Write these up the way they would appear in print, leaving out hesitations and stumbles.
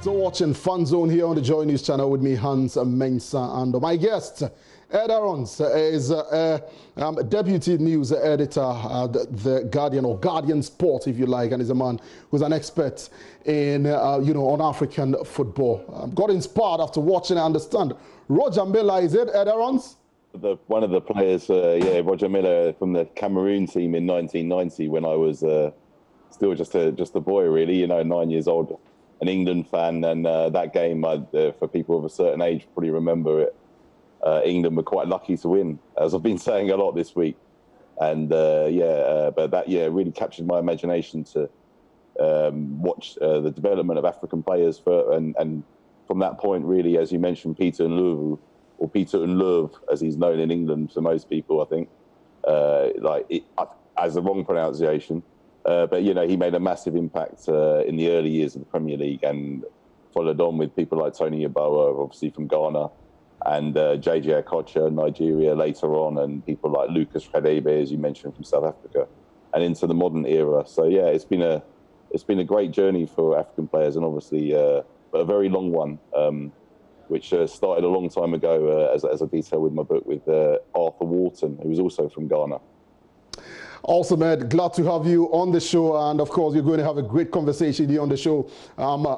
Still watching Fun Zone here on the Joy News channel with me, Hans Mensah, and my guest, Ed Aarons, is deputy news editor at the Guardian, or Guardian Sport, if you like, and is a man who's an expert in, on African football. Got inspired after watching, I understand. Roger Miller, is it, Ed Aarons? One of the players, Roger Miller from the Cameroon team in 1990, when I was still just a boy, really, 9 years old. An England fan, and that game, for people of a certain age, probably remember it. England were quite lucky to win, as I've been saying a lot this week, and but that really captured my imagination to watch the development of African players, and from that point, really, as you mentioned, Peter Ndlovu, or Peter Ndlovu, as he's known in England to most people, I think, as the wrong pronunciation. But he made a massive impact in the early years of the Premier League, and followed on with people like Tony Yeboah, obviously from Ghana, and JJ Okocha, Nigeria later on, and people like Lucas Radebe, as you mentioned, from South Africa, and into the modern era. So yeah, it's been a great journey for African players, and obviously a very long one, which started a long time ago, as I detail with my book, with Arthur Wharton, who was also from Ghana. Awesome, Ed. Glad to have you on the show, and of course, you're going to have a great conversation here on the show,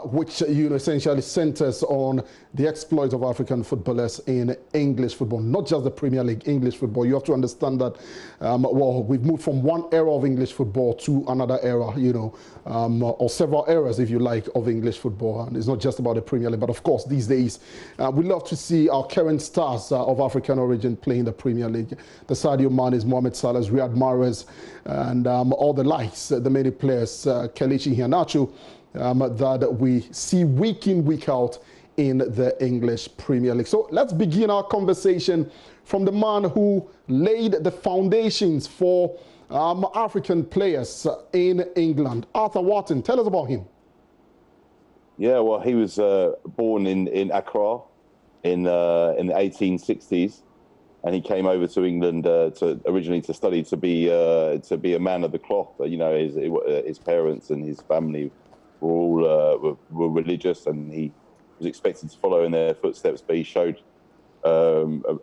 which essentially centers on the exploits of African footballers in English football, not just the Premier League, English football. You have to understand that, we've moved from one era of English football to another era, or several eras, if you like, of English football. And it's not just about the Premier League, but of course, these days, we love to see our current stars of African origin playing the Premier League. The Sadio Manes, Mohamed Salahs, Riyad Mahrez, and all the likes, the many players, Kelechi Iheanacho, that we see week in, week out in the English Premier League. So let's begin our conversation from the man who laid the foundations for African players in England, Arthur Wharton. Tell us about him. Yeah, well, he was born in Accra in the 1860s. And he came over to England originally to study to be a man of the cloth. His parents and his family were all were religious, and he was expected to follow in their footsteps. But he showed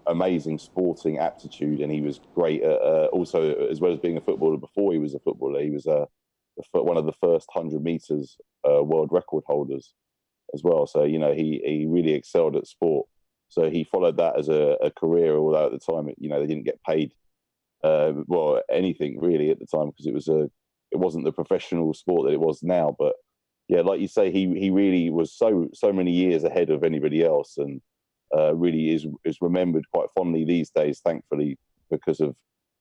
amazing sporting aptitude, and he was great at, also, as well as being a footballer. Before he was a footballer, he was one of the first 100 meters world record holders as well. So he really excelled at sport. So he followed that as a career, although at the time, they didn't get paid, anything really at the time, because it wasn't the professional sport that it was now. But yeah, like you say, he really was so many years ahead of anybody else, and really is remembered quite fondly these days, thankfully, because of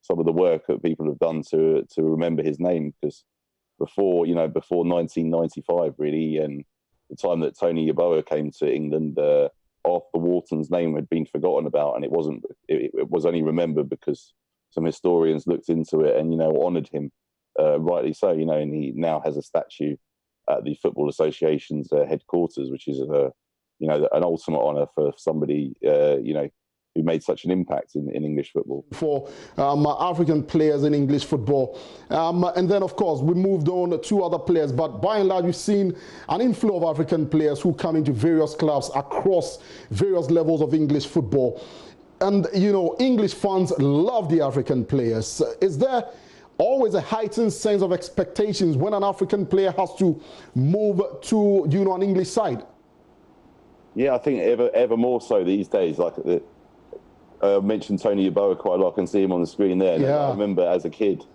some of the work that people have done to remember his name. Because before 1995, really, and the time that Tony Yeboah came to England, Arthur Wharton's name had been forgotten about, and it was only remembered because some historians looked into it and honoured him, rightly so, and he now has a statue at the Football Association's headquarters, which is an ultimate honour for somebody who made such an impact in English football. For African players in English football. And then, of course, we moved on to other players. But by and large, we've seen an inflow of African players who come into various clubs across various levels of English football. And, English fans love the African players. Is there always a heightened sense of expectations when an African player has to move to, an English side? Yeah, I think ever more so these days. I mentioned Tony Yeboah quite a lot. I can see him on the screen there. And I remember as a kid,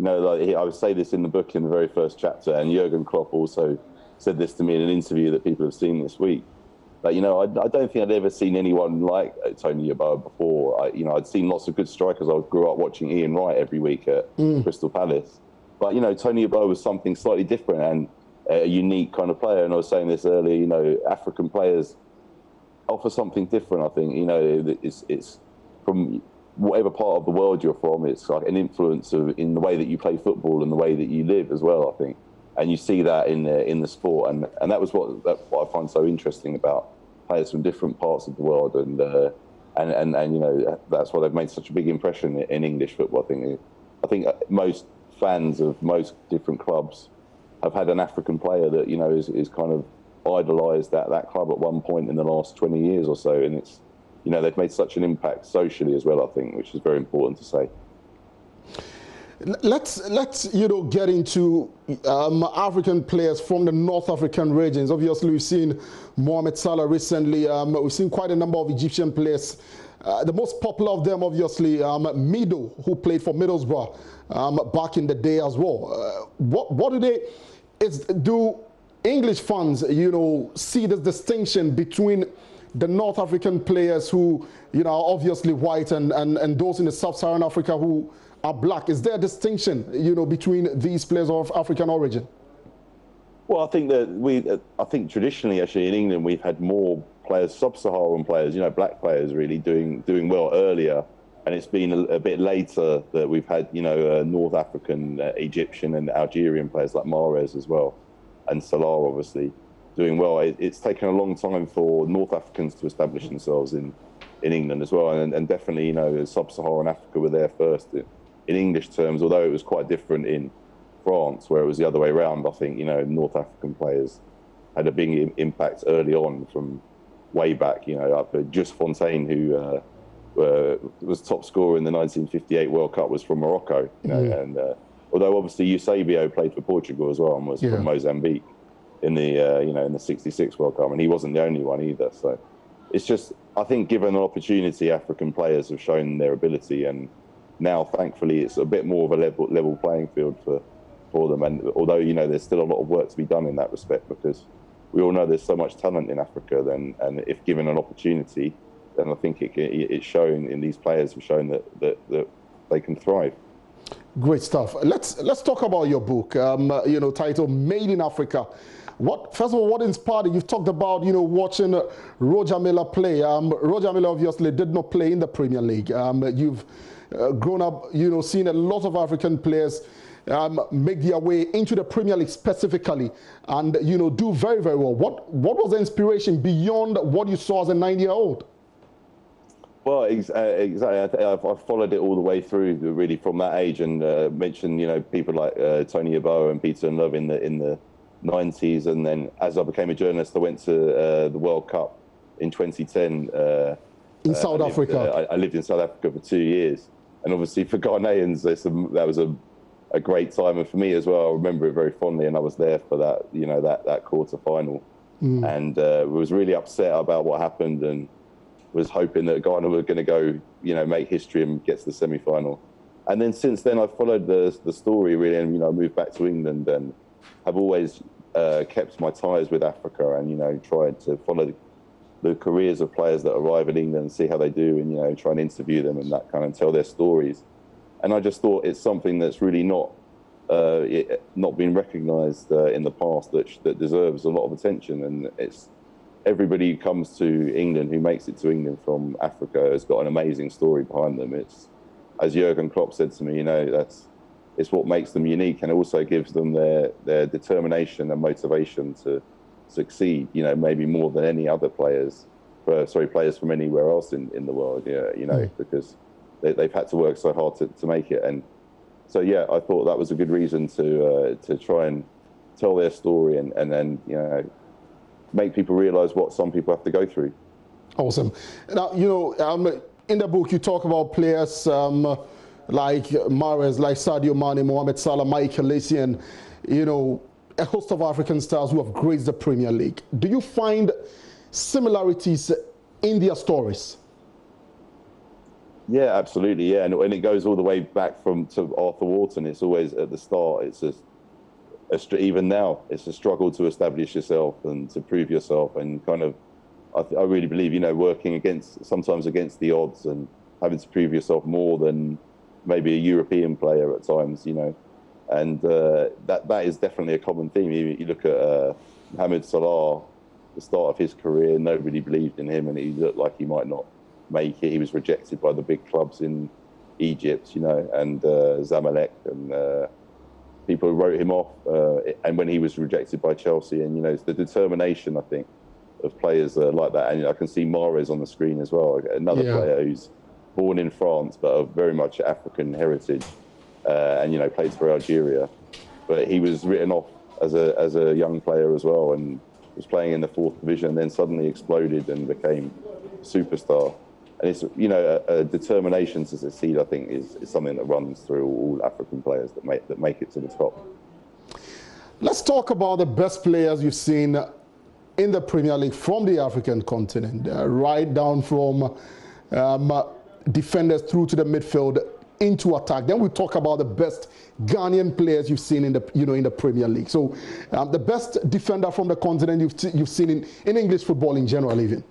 I would say this in the book in the very first chapter, and Jurgen Klopp also said this to me in an interview that people have seen this week. But, I don't think I'd ever seen anyone like Tony Yeboah before. I'd seen lots of good strikers. I grew up watching Ian Wright every week at Crystal Palace. But, Tony Yeboah was something slightly different and a unique kind of player. And I was saying this earlier, African players offer something different, I think. It's from whatever part of the world you're from, it's like an influence in the way that you play football and the way that you live as well, I think. And you see that in the sport, and that's what I find so interesting about players from different parts of the world, and that's why they've made such a big impression in English football. I think most fans of most different clubs have had an African player that is kind of idolised that club at one point in the last 20 years or so, and it's, you know, they've made such an impact socially as well, I think, which is very important to say. Let's get into African players from the North African regions. Obviously, we've seen Mohamed Salah recently. We've seen quite a number of Egyptian players. The most popular of them, obviously, Mido, who played for Middlesbrough back in the day as well. Do English fans, see the distinction between the North African players who, are obviously white and those in the Sub-Saharan Africa who are black? Is there a distinction, between these players of African origin? Well, I think that I think traditionally, actually, in England, we've had more players, Sub-Saharan players, black players, really doing well earlier, and it's been a bit later that we've had, North African, Egyptian, and Algerian players like Mahrez as well, and Salah, obviously, doing well. It's taken a long time for North Africans to establish themselves in England as well, and definitely, Sub-Saharan Africa were there first in English terms, although it was quite different in France, where it was the other way around. I think, North African players had a big impact early on from way back, up Just Fontaine, who was top scorer in the 1958 World Cup, was from Morocco, and although obviously Eusebio played for Portugal as well and was from Mozambique in the, in the 66 World Cup, and he wasn't the only one either. So it's just, I think, given an opportunity, African players have shown their ability, and now, thankfully, it's a bit more of a level playing field for them. And although, there's still a lot of work to be done in that respect, because we all know there's so much talent in Africa, and if given an opportunity, then I think it's shown in these players have shown that they can thrive. Great stuff. Let's talk about your book, titled Made in Africa. First of all, what inspired you? You've talked about, watching Roger Milla play. Roger Milla obviously did not play in the Premier League. You've grown up, seeing a lot of African players make their way into the Premier League specifically and, do very, very well. What was the inspiration beyond what you saw as a 9-year-old? Well, exactly. I followed it all the way through, really, from that age, and mentioned, people like Tony Yeboah and Peter Love in the 90s, and then as I became a journalist, I went to the World Cup in 2010. In South Africa. I lived in South Africa for 2 years, and obviously for Ghanaians, that was a great time, and for me as well, I remember it very fondly, and I was there for that, that quarter final, and was really upset about what happened, and was hoping that Ghana were going to go, make history and get to the semi-final. And then since then, I've followed the story really, and I moved back to England, and have always kept my ties with Africa, and tried to follow the careers of players that arrive in England and see how they do, and try and interview them and that kind of tell their stories. And I just thought it's something that's really not been recognised in the past that deserves a lot of attention. And it's everybody who comes to England, who makes it to England from Africa, has got an amazing story behind them. It's, as Jurgen Klopp said to me, it's what makes them unique, and also gives them their determination and motivation to succeed, maybe more than any other players from anywhere else in the world, because they've had to work so hard to make it. And so, I thought that was a good reason to try and tell their story, and then, make people realise what some people have to go through. Awesome. Now, in the book, you talk about players like Mahrez, like Sadio Mane, Mohamed Salah, Michael Essien, and, a host of African stars who have graced the Premier League. Do you find similarities in their stories? Yeah, absolutely. Yeah, and it goes all the way back to Arthur Wharton. It's always at the start. It's even now, it's a struggle to establish yourself and to prove yourself, and kind of, I really believe, working sometimes against the odds, and having to prove yourself more than maybe a European player at times, and that is definitely a common theme. You look at Mohamed Salah, the start of his career, nobody believed in him, and he looked like he might not make it. He was rejected by the big clubs in Egypt, and Zamalek, and people wrote him off. And when he was rejected by Chelsea, and it's the determination, I think, of players like that. And I can see Mahrez on the screen as well, another player who's born in France but of very much African heritage, and plays for Algeria. But he was written off as a young player as well, and was playing in the 4th division, and then suddenly exploded and became a superstar. And it's, you know, a determination to succeed, I think, is something that runs through all African players that make it to the top. Let's talk about the best players you've seen in the Premier League from the African continent, right down from defenders through to the midfield into attack. Then we talk about the best Ghanaian players you've seen in the Premier League. So the best defender from the continent you've seen in English football in general, even.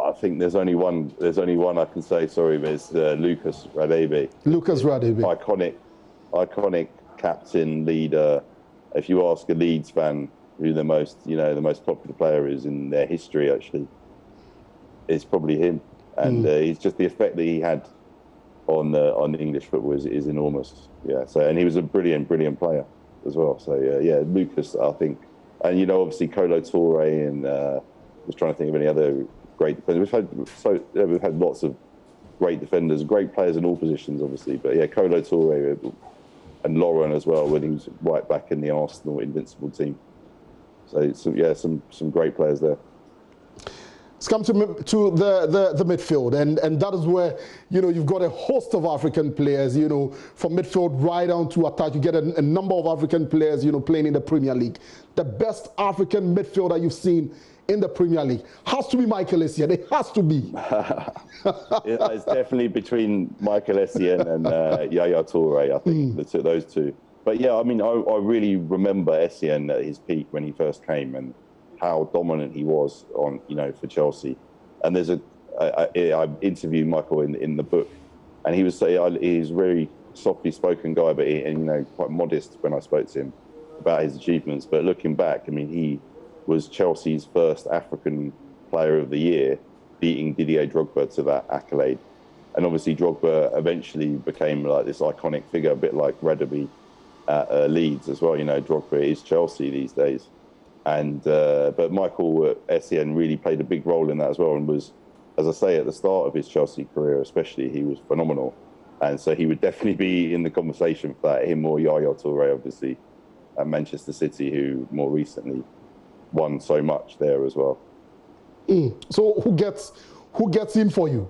I think there's only one I can say. Sorry, but it's Lucas Radebe. Lucas Radebe, iconic captain, leader. If you ask a Leeds fan who the most popular player is in their history, actually, it's probably him. And he's just the effect that he had on English football is enormous. Yeah. So, and he was a brilliant player as well. So yeah, Lucas, I think, and you know, obviously Kolo Touré, and just trying to think of any other great defenders. We've had lots of great defenders, great players in all positions, obviously. But yeah, Kolo Touré and Lauren as well, when he was right back in the Arsenal Invincible team. So yeah, some great players there. Let's come to the midfield, and that is where, you know, you've got a host of African players, you know, from midfield right down to attack. You get a number of African players, you know, playing in the Premier League. The best African midfielder you've seen in the Premier League has to be Michael Essien. It has to be. It's definitely between Michael Essien and Yaya Toure, I think, those two. But yeah, I mean, I really remember Essien at his peak when he first came, and how dominant he was for Chelsea. And there's I interviewed Michael in the book, and he was saying he's a very softly spoken guy, but quite modest when I spoke to him about his achievements. But looking back, I mean, he was Chelsea's first African Player of the Year, beating Didier Drogba to that accolade. And obviously Drogba eventually became like this iconic figure, a bit like Radebe at Leeds as well. You know, Drogba is Chelsea these days. And but Michael Essien really played a big role in that as well, and was, as I say, at the start of his Chelsea career especially, he was phenomenal. And so he would definitely be in the conversation for that, him or Yaya Toure, obviously, at Manchester City, who more recently won so much there as well. So who gets in for you?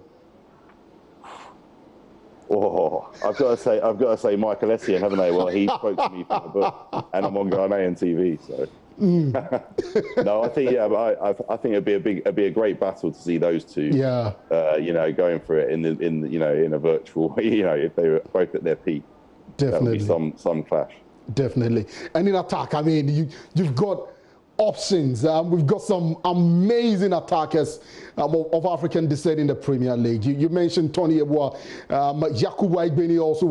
Oh, I've got to say Michael Essien, haven't I? Well, he spoke to me for the book, and I'm on Ghanaian TV, so. No, I think I think it'd be a great battle to see those two. Yeah. Going for it in a virtual. If they were both at their peak, definitely that would be some clash. Definitely. And in attack, I mean, you've got options. We've got some amazing attackers of African descent in the Premier League. You mentioned Tony Yeboah. Yakubu Aigbeni also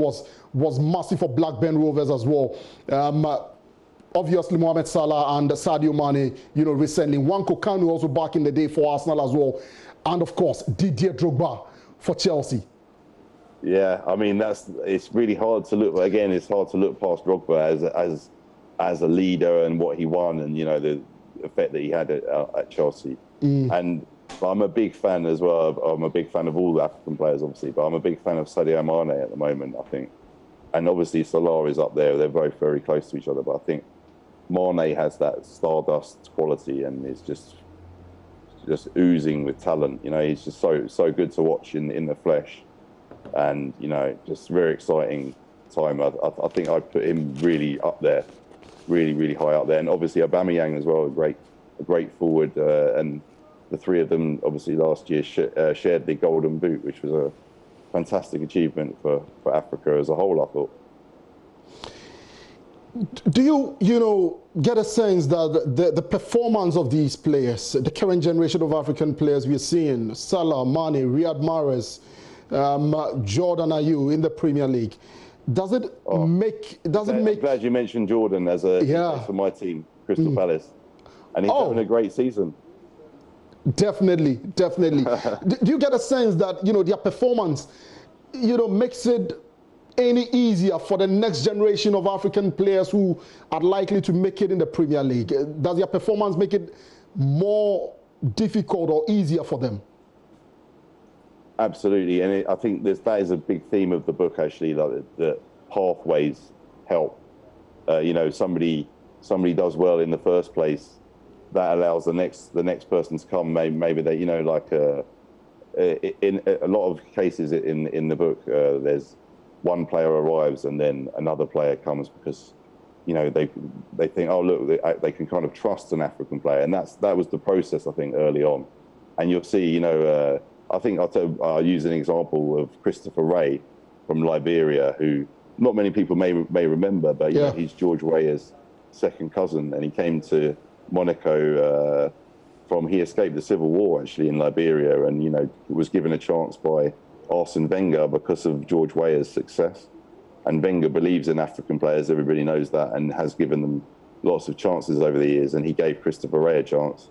was massive for Blackburn Rovers as well. Obviously, Mohamed Salah and Sadio Mane, recently. Nwankwo Kanu also back in the day for Arsenal as well. And of course, Didier Drogba for Chelsea. Yeah, I mean, it's really hard to look. Again, it's hard to look past Drogba as a leader and what he won, and the effect that he had at Chelsea. And I'm a big fan as well. I'm a big fan of all the African players, obviously, but I'm a big fan of Sadio Mane at the moment, I think. And obviously Salah is up there. They're both very close to each other, but I think Mane has that stardust quality and is just oozing with talent. He's just so good to watch in the flesh, and just very exciting time. I think I'd put him really up there, really high up there. And obviously Aubameyang as well, a great forward, and the three of them obviously last year shared the Golden Boot, which was a fantastic achievement for Africa as a whole, I thought. Do you get a sense that the performance of these players, the current generation of African players we're seeing, Salah, Mane, Riyad Mahrez, Jordan Ayew in the Premier League, does it make? I'm glad you mentioned Jordan as for my team, Crystal Palace, and he's having a great season. Definitely. Do you get a sense that their performance, makes it any easier for the next generation of African players who are likely to make it in the Premier League? Does their performance make it more difficult or easier for them? Absolutely, and I think that is a big theme of the book, actually. Like the pathways help. Somebody does well in the first place, that allows the next person to come. Maybe they, you know, like in a lot of cases in the book, there's one player arrives and then another player comes because, you know, they think, oh look, they can kind of trust an African player, and that was the process, I think, early on. And you'll see, you know, I think I'll use an example of Christopher Wray from Liberia, who not many people may remember, but you know, he's George Weah's second cousin, and he came to Monaco he escaped the civil war actually in Liberia, and you know, was given a chance by Arsene Wenger because of George Weah's success. And Wenger believes in African players, everybody knows that, and has given them lots of chances over the years. And he gave Christopher Wray a chance,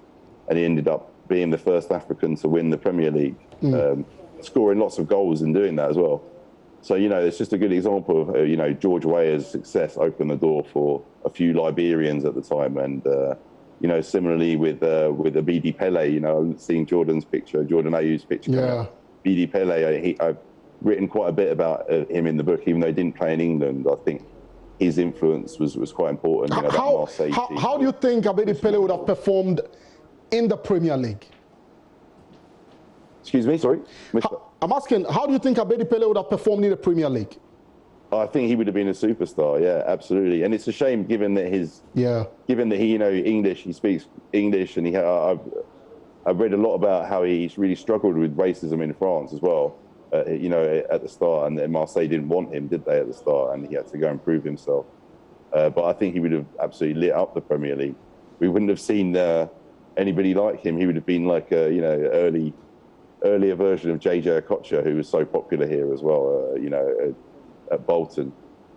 and he ended up being the first African to win the Premier League, scoring lots of goals and doing that as well. So, you know, it's just a good example of, you know, George Weah's success opened the door for a few Liberians at the time. And, you know, similarly with Abidi Pele, you know, seeing Jordan Ayew's picture. Yeah. Abidi Pele, I've written quite a bit about him in the book, even though he didn't play in England. I think his influence was quite important. You know, how do you think Abidi Pele would have performed in the Premier League? Excuse me, sorry? I'm asking, how do you think Abedi Pele would have performed in the Premier League? I think he would have been a superstar, yeah, absolutely. And it's a shame, given that he, you know, he speaks English, and I've read a lot about how he's really struggled with racism in France as well, you know, at the start. And Marseille didn't want him, did they, at the start? And he had to go and prove himself. But I think he would have absolutely lit up the Premier League. We wouldn't have seen anybody like him. He would have been like a, you know, earlier version of JJ Okocha, who was so popular here as well, you know, at Bolton.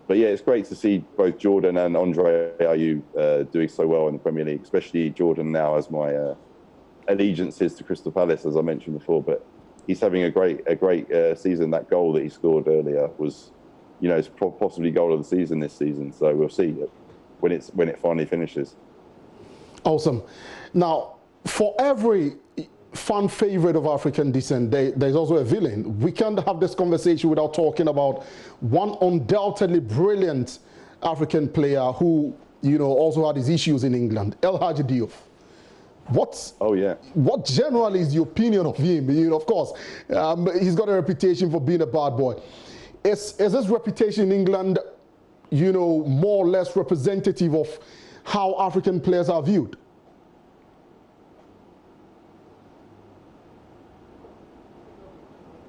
But yeah, it's great to see both Jordan and Andre Ayew doing so well in the Premier League, especially Jordan now, as my allegiances to Crystal Palace, as I mentioned before. But he's having a great season. That goal that he scored earlier was, you know, it's possibly goal of the season this season. So we'll see when it finally finishes. Awesome. Now, for every fan favorite of African descent, there's also a villain. We can't have this conversation without talking about one undoubtedly brilliant African player who, you know, also had his issues in England, El Hadji Diouf. What generally is the opinion of him? You know, of course, he's got a reputation for being a bad boy. Is his reputation in England, you know, more or less representative of how African players are viewed?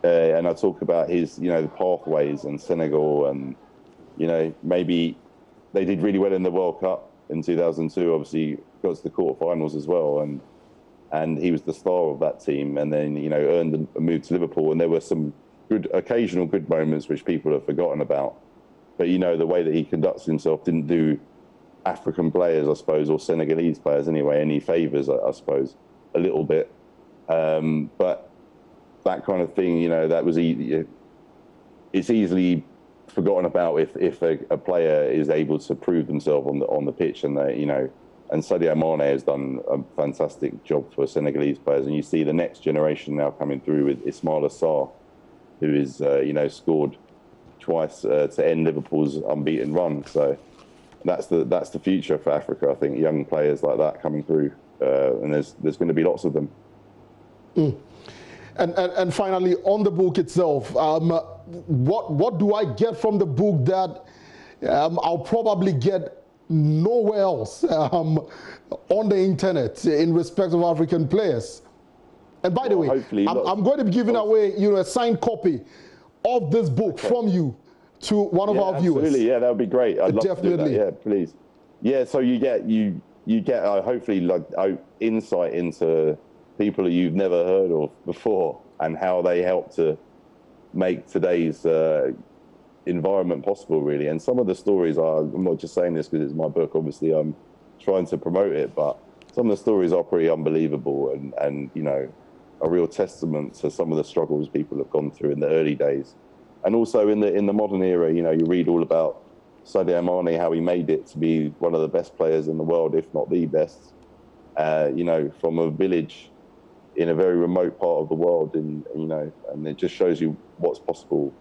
And I talk about his, you know, the pathways and Senegal, and, you know, maybe they did really well in the World Cup in 2002. Obviously, got to the quarterfinals as well, and he was the star of that team. And then, you know, earned a move to Liverpool, and there were some occasional good moments which people have forgotten about. But you know, the way that he conducts himself didn't do African players, I suppose, or Senegalese players anyway, any favours, I suppose, a little bit. But that kind of thing, you know, that was it's easily forgotten about if a player is able to prove themselves on the pitch, and they, you know, and Sadio Mane has done a fantastic job for Senegalese players, and you see the next generation now coming through with Ismaila Sarr, who is you know, scored twice to end Liverpool's unbeaten run. So that's the future for Africa, I think, young players like that coming through, and there's going to be lots of them. And finally, on the book itself, what do I get from the book that I'll probably get nowhere else on the internet in respect of African players? And by the way, I'm going to be giving away, you know, a signed copy of this book from you to one of our viewers. Absolutely, yeah, that would be great. I'd love Definitely. to do that. Yeah, please. Yeah, so you get hopefully like insight into people that you've never heard of before, and how they help to make today's environment possible, really. And some of the stories I'm not just saying this because it's my book, obviously I'm trying to promote it, but some of the stories are pretty unbelievable, and you know, a real testament to some of the struggles people have gone through in the early days. And also in the modern era, you know, you read all about Sadio Mane, how he made it to be one of the best players in the world, if not the best, you know, from a village in a very remote part of the world, and you know, and it just shows you what's possible.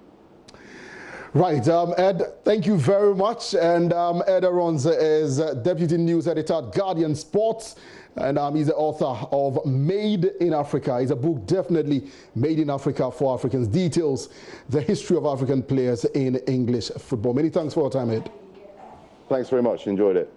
Right, Ed, thank you very much. And Ed Arons is Deputy News Editor at Guardian Sports, and he's the author of Made in Africa. It's a book definitely made in Africa for Africans. Details the history of African players in English football. Many thanks for your time, Ed. Thanks very much. Enjoyed it.